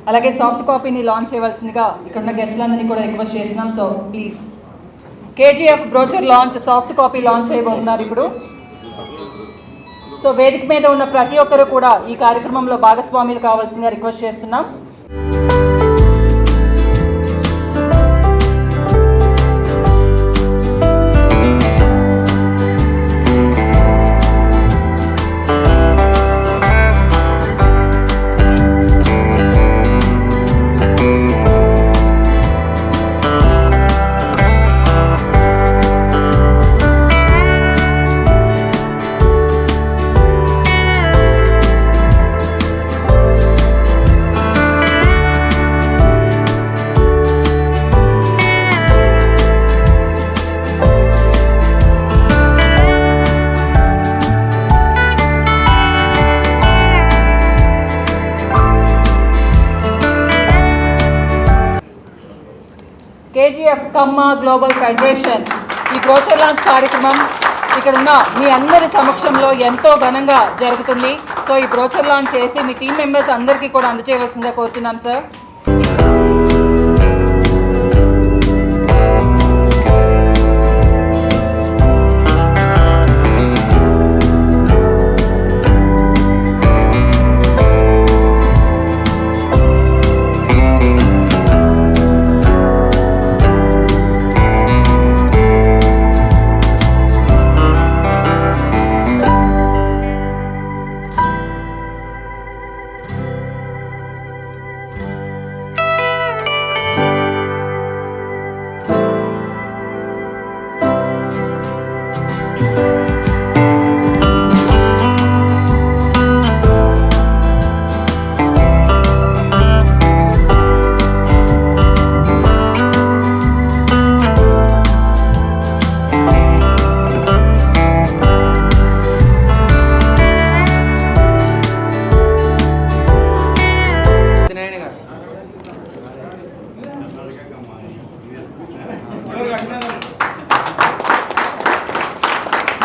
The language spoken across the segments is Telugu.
అలాగే సాఫ్ట్ కాపీని లాంచ్ చేయవలసిందిగా ఇక్కడ ఉన్న గెస్టులందరినీ కూడా రిక్వెస్ట్ చేస్తున్నాం. So please KGF brochure launch soft copy launch చేయబోతున్నారు ఇప్పుడు. సో వేదిక మీద ఉన్న ప్రతి ఒక్కరు కూడా ఈ కార్యక్రమంలో భాగస్వాములు కావాల్సిందిగా రిక్వెస్ట్ చేస్తున్నాం. కేజీఎఫ్ కమ్మ గ్లోబల్ ఫెడరేషన్ ఈ బ్రోచర్ లాంచ్ కార్యక్రమం ఇక్కడ ఉన్న మీ అందరి సమక్షంలో ఎంతో ఘనంగా జరుగుతుంది. సో ఈ బ్రోచర్ లాంచ్ చేసి మీ టీం మెంబర్స్ అందరికీ కూడా అందజేయవలసిందిగా కోరుతున్నాం సార్.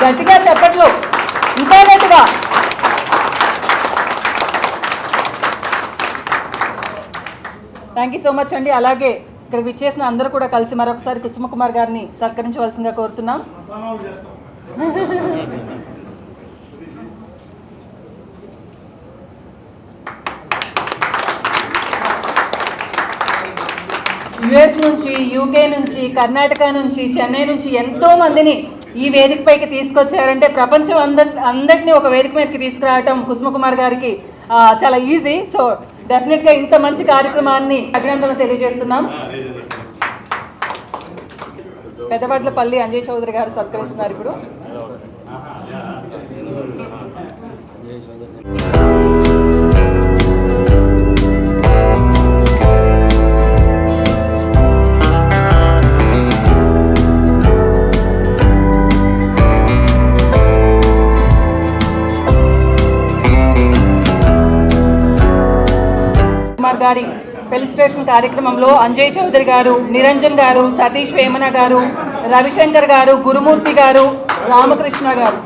గట్టిగా చెప్పట్లు, ఇంకా గట్టిగా. థ్యాంక్ యూ సో మచ్ అండి. అలాగే ఇక్కడ విచ్చేసిన అందరూ కూడా కలిసి మరొకసారి కుసుమ కుమార్ గారిని సత్కరించవలసిందిగా కోరుతున్నాం. యుఎస్ నుంచి, యూకే నుంచి, కర్ణాటక నుంచి, చెన్నై నుంచి ఎంతో మందిని ఈ వేదికపైకి తీసుకొచ్చారంటే ప్రపంచం అందరినీ ఒక వేదిక మీదకి తీసుకురావటం కుసుమ కుమార్ గారికి చాలా ఈజీ. సో డెఫినెట్గా ఇంత మంచి కార్యక్రమాన్ని అభినందనలు తెలియజేస్తున్నాం. పెద్దవడ్లపల్లి అంజయ్ చౌదరి గారు సత్కరిస్తున్నారు ఇప్పుడు. గారి ఫెలిసిటేషన్ కార్యక్రమంలో అంజయ్ చౌదరి గారు, నిరంజన్ గారు, సతీష్ వేమన గారు, రవిశంకర్ గారు, గురుమూర్తి గారు, రామకృష్ణ గారు.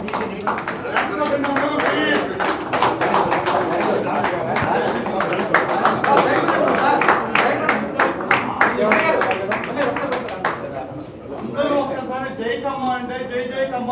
జై కమ్మ అంటే జై జై కమ్మ.